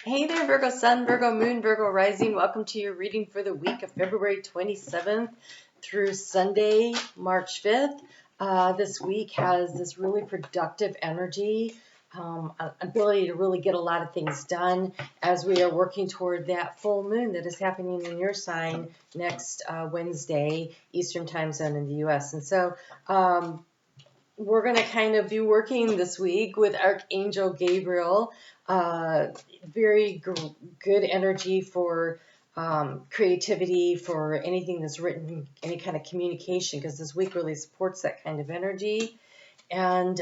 Hey there, Virgo Sun, Virgo Moon, Virgo Rising. Welcome to your reading for the week of February 27th through Sunday, March 5th. This week has this really productive energy, ability to really get a lot of things done as we are working toward that full moon that is happening in your sign next Wednesday, Eastern Time Zone in the U.S. And so we're going to kind of be working this week with Archangel Gabriel. Very good energy for creativity, for anything that's written, any kind of communication, because this week really supports that kind of energy. And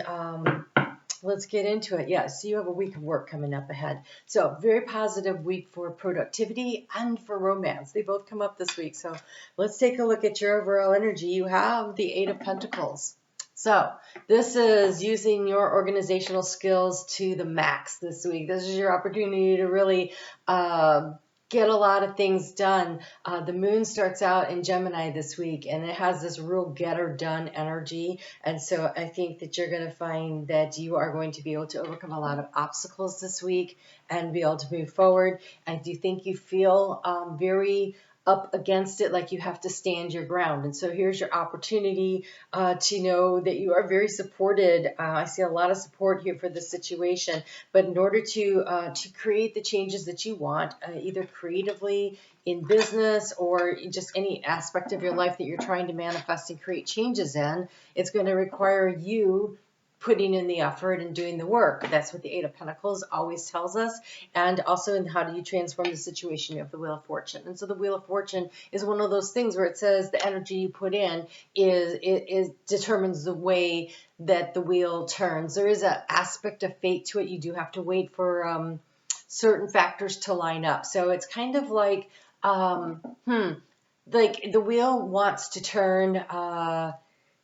let's get into it. Yeah, so you have a week of work coming up ahead. So very positive week for productivity and for romance. They both come up this week. So let's take a look at your overall energy. You have the Eight of Pentacles. So this is using your organizational skills to the max this week. This is your opportunity to really get a lot of things done. The moon starts out in Gemini this week, and it has this real get-her-done energy. And so I think that you're going to find that you are going to be able to overcome a lot of obstacles this week and be able to move forward. I do think you feel very up against it, like you have to stand your ground. And so here's your opportunity to know that you are very supported. I see a lot of support here for this situation, but in order to create the changes that you want, either creatively in business or just any aspect of your life that you're trying to manifest and create changes in, it's going to require you putting in the effort and doing the work. That's what the Eight of Pentacles always tells us. And also in how do you transform the situation, you have the Wheel of Fortune. And so the Wheel of Fortune is one of those things where it says the energy you put in is determines the way that the wheel turns. There is an aspect of fate to it. You do have to wait for certain factors to line up. So it's kind of like like the wheel wants to turn.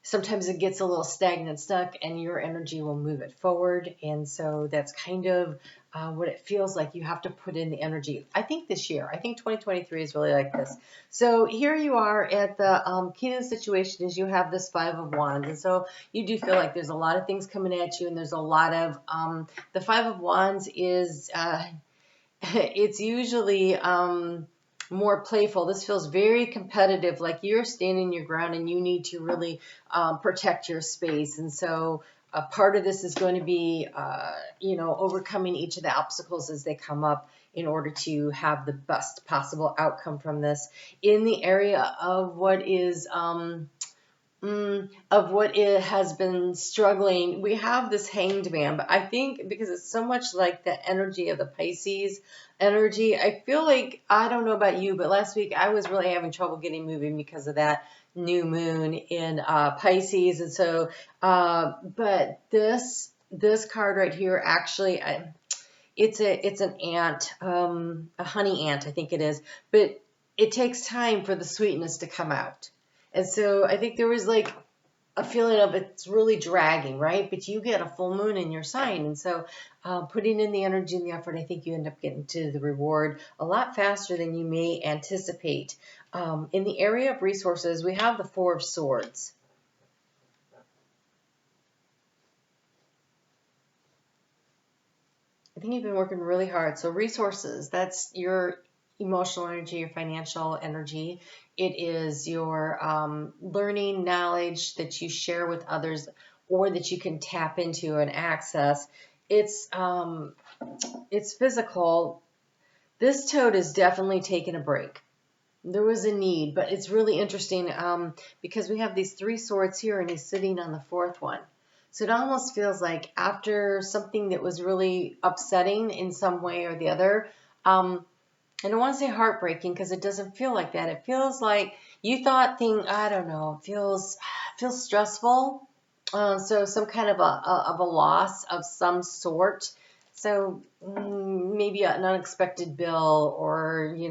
Sometimes it gets a little stagnant, stuck, and your energy will move it forward. And so that's kind of what it feels like. You have to put in the energy. I think this year, I think 2023 is really like this. So here you are at the key to the situation is you have this Five of Wands. And so you do feel like there's a lot of things coming at you, and there's a lot of, the Five of Wands is, it's usually more playful. This feels very competitive, like you're standing your ground and you need to really protect your space. And so part of this is going to be, overcoming each of the obstacles as they come up in order to have the best possible outcome from this. In the area of what is of what it has been struggling, we have this Hanged Man, but I think because it's so much like the energy of the Pisces energy, I feel like, I don't know about you, but last week I was really having trouble getting moving because of that new moon in Pisces. And so, but this card right here, actually, it's an ant, a honey ant, I think it is, but it takes time for the sweetness to come out. And so I think there was like a feeling of it's really dragging, right? But you get a full moon in your sign. And so putting in the energy and the effort, I think you end up getting to the reward a lot faster than you may anticipate. In the area of resources, we have the Four of Swords. I think you've been working really hard. So resources, that's your emotional energy, your financial energy. It is your learning knowledge that you share with others or that you can tap into and access. It's physical. This toad is definitely taking a break. There was a need, but it's really interesting because we have these three swords here and he's sitting on the fourth one. So it almost feels like after something that was really upsetting in some way or the other, I don't want to say heartbreaking because it doesn't feel like that. It feels like you thought I don't know, feels stressful. So some kind of a loss of some sort. So maybe an unexpected bill, or you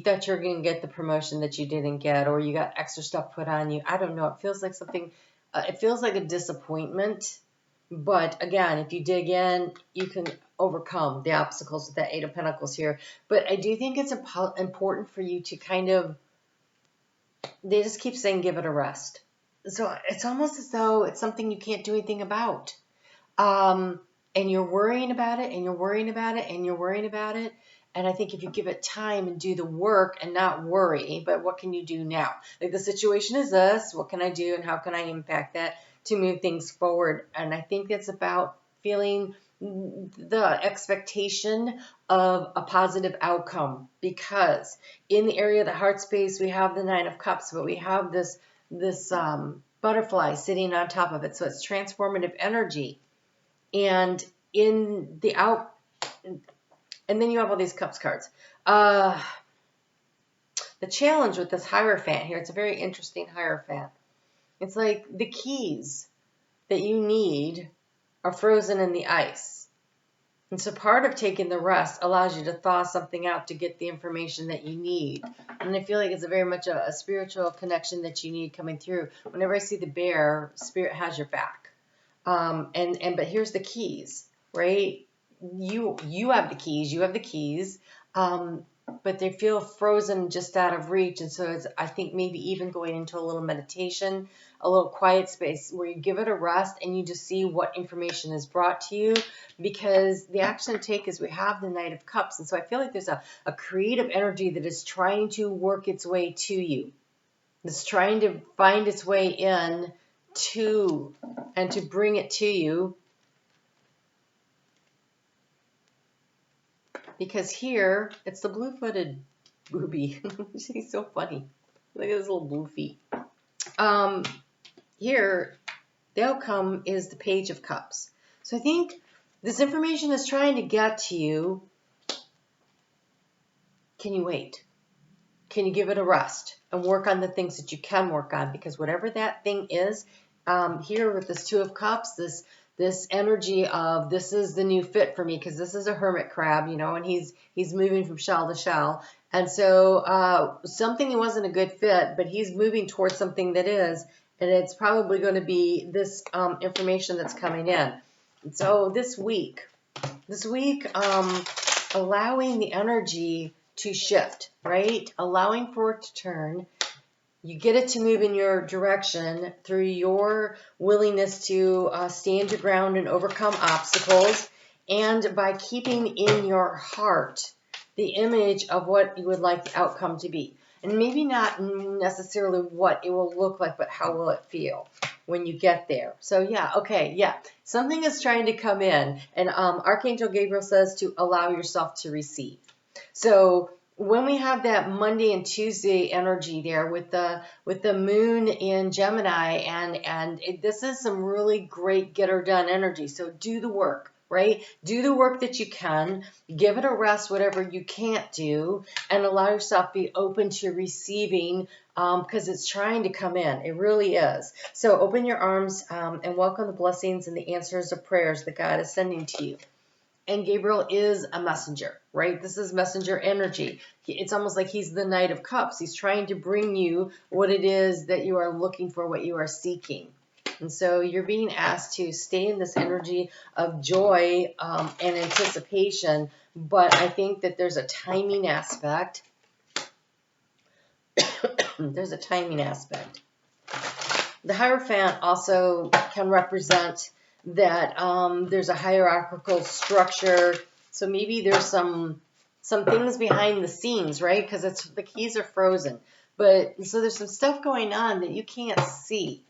thought you were going to get the promotion that you didn't get, or you got extra stuff put on you. I don't know. It feels like something. It feels like a disappointment. But again, if you dig in, you can overcome the obstacles with that Eight of Pentacles here. But I do think it's important for you to kind of, they just keep saying give it a rest. So it's almost as though it's something you can't do anything about. and you're worrying about it, and you're worrying about it, and you're worrying about it. And I think if you give it time and do the work and not worry, but what can you do now? Like, the situation is this, what can I do and how can I impact that to move things forward? And I think it's about feeling the expectation of a positive outcome, because in the area of the heart space, we have the Nine of Cups, but we have this butterfly sitting on top of it. So it's transformative energy. And in the out, and then you have all these Cups cards. The challenge with this Hierophant here, it's a very interesting Hierophant. It's like the keys that you need are frozen in the ice. And so part of taking the rest allows you to thaw something out to get the information that you need. And I feel like it's a very much a spiritual connection that you need coming through. Whenever I see the bear, Spirit has your back. But here's the keys, right? You have the keys, but they feel frozen, just out of reach. And so it's, I think, maybe even going into a little meditation, a little quiet space where you give it a rest and you just see what information is brought to you, because the action to take is we have the Knight of Cups. And so I feel like there's a creative energy that is trying to work its way to you. It's trying to find its way in to, and to bring it to you. Because here, it's the blue-footed booby. She's so funny. Look at his little blue feet. Here, the outcome is the Page of Cups. So I think this information is trying to get to you. Can you wait? Can you give it a rest and work on the things that you can work on? Because whatever that thing is, here with this Two of Cups, this energy of this is the new fit for me, because this is a hermit crab, you know, and he's moving from shell to shell. And so something that wasn't a good fit, but he's moving towards something that is, and it's probably going to be this information that's coming in. And so this week, allowing the energy to shift, right? Allowing for it to turn. You get it to move in your direction through your willingness to stand your ground and overcome obstacles, and by keeping in your heart the image of what you would like the outcome to be. And maybe not necessarily what it will look like, but how will it feel when you get there. So yeah, okay, yeah. Something is trying to come in, and Archangel Gabriel says to allow yourself to receive. So when we have that Monday and Tuesday energy there with the moon in Gemini, and this is some really great get her done energy. So do the work, right? Do the work that you can, give it a rest, whatever you can't do, and allow yourself to be open to receiving, because it's trying to come in. It really is. So open your arms and welcome the blessings and the answers of prayers that God is sending to you. And Gabriel is a messenger, right? This is messenger energy. It's almost like he's the Knight of Cups. He's trying to bring you what it is that you are looking for, what you are seeking. And so you're being asked to stay in this energy of joy and anticipation. But I think that there's a timing aspect. There's a timing aspect. The Hierophant also can represent that there's a hierarchical structure. So maybe there's some things behind the scenes, right? Because the keys are frozen. But so there's some stuff going on that you can't see.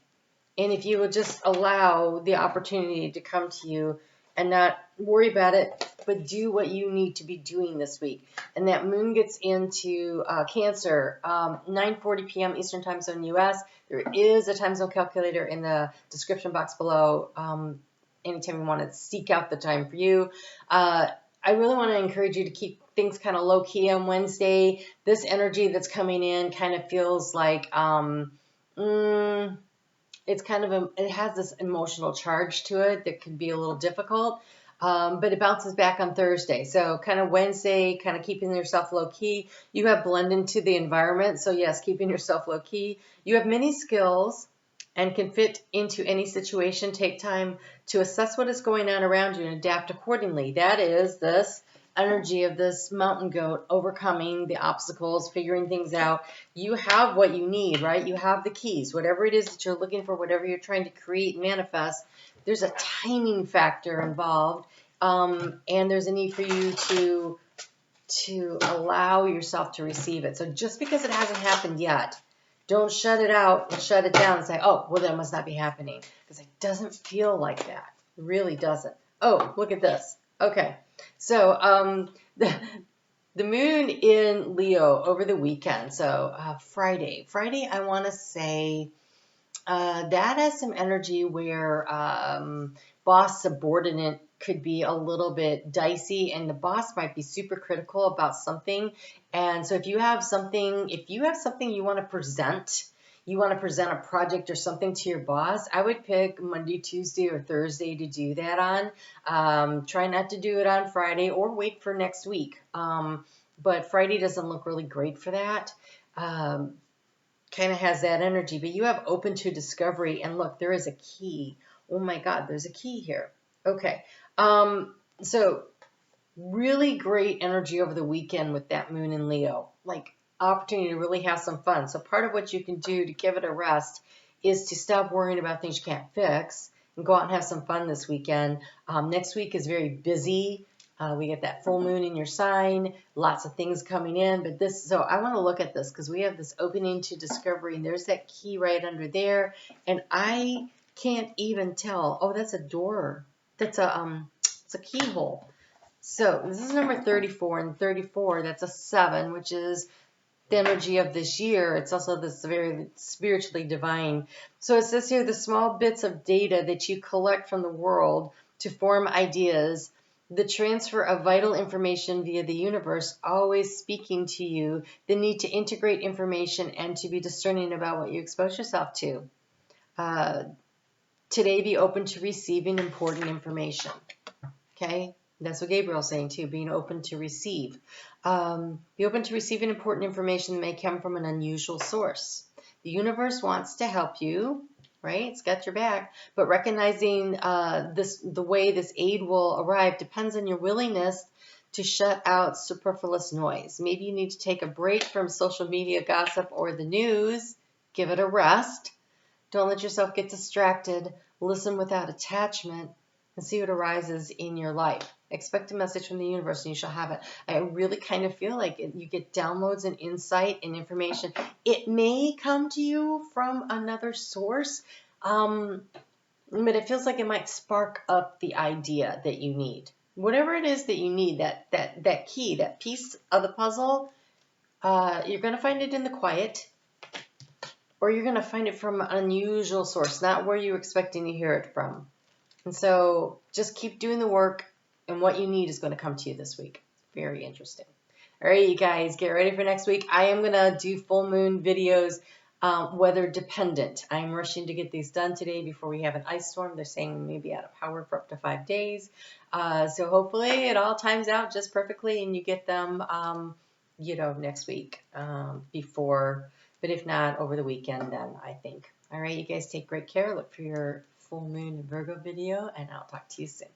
And if you would just allow the opportunity to come to you and not worry about it, but do what you need to be doing this week. And that moon gets into Cancer, 9:40 p.m. Eastern Time Zone US. There is a time zone calculator in the description box below. Anytime you want to seek out the time for you. I really want to encourage you to keep things kind of low key on Wednesday. This energy that's coming in kind of feels like it's kind of it has this emotional charge to it that can be a little difficult. But it bounces back on Thursday. So kind of Wednesday, kind of keeping yourself low key. You have blend into the environment. So yes, keeping yourself low key. You have many skills and can fit into any situation. Take time to assess what is going on around you and adapt accordingly. That is this energy of this mountain goat overcoming the obstacles, figuring things out. You have what you need, right? You have the keys. Whatever it is that you're looking for, whatever you're trying to create, manifest, there's a timing factor involved, and there's a need for you to allow yourself to receive it. So just because it hasn't happened yet, don't shut it out and shut it down and say, oh, well, that must not be happening, because it doesn't feel like that. It really doesn't. Oh, look at this. Okay, so the moon in Leo over the weekend. So Friday, I want to say that has some energy where boss subordinate could be a little bit dicey, and the boss might be super critical about something. And so if you have something you want to present, a project or something to your boss, I would pick Monday, Tuesday, or Thursday to do that on. Try not to do it on Friday, or wait for next week. But Friday doesn't look really great for that. Kind of has that energy, but you have open to discovery. And look, there is a key. Oh my God, there's a key here. Okay. So really great energy over the weekend with that moon in Leo, like opportunity to really have some fun. So part of what you can do to give it a rest is to stop worrying about things you can't fix and go out and have some fun this weekend. Next week is very busy. We get that full moon in your sign, lots of things coming in, but so I want to look at this because we have this opening to discovery, and there's that key right under there, and I can't even tell. Oh, that's a door. That's it's a keyhole. So this is number 34, and 34, that's a 7, which is the energy of this year. It's also this very spiritually divine. So it says here, the small bits of data that you collect from the world to form ideas, the transfer of vital information via the universe, always speaking to you, the need to integrate information and to be discerning about what you expose yourself to. Today, be open to receiving important information. Okay? That's what Gabriel's saying too, being open to receive. Be open to receiving important information that may come from an unusual source. The universe wants to help you, right? It's got your back. But recognizing the way this aid will arrive depends on your willingness to shut out superfluous noise. Maybe you need to take a break from social media gossip or the news. Give it a rest. Don't let yourself get distracted. Listen without attachment and see what arises in your life. Expect a message from the universe and you shall have it. I really kind of feel like you get downloads and insight and information. It may come to you from another source, but it feels like it might spark up the idea that you need. Whatever it is that you need, that key, that piece of the puzzle, you're going to find it in the quiet, or you're going to find it from an unusual source, not where you're expecting to hear it from. And so just keep doing the work, and what you need is going to come to you this week. Very interesting. All right, you guys, get ready for next week. I am going to do full moon videos, weather dependent. I'm rushing to get these done today before we have an ice storm. They're saying we may be out of power for up to 5 days. So hopefully it all times out just perfectly and you get them, next week before. But if not, over the weekend, then I think. All right, you guys take great care. Look for your full moon Virgo video, and I'll talk to you soon.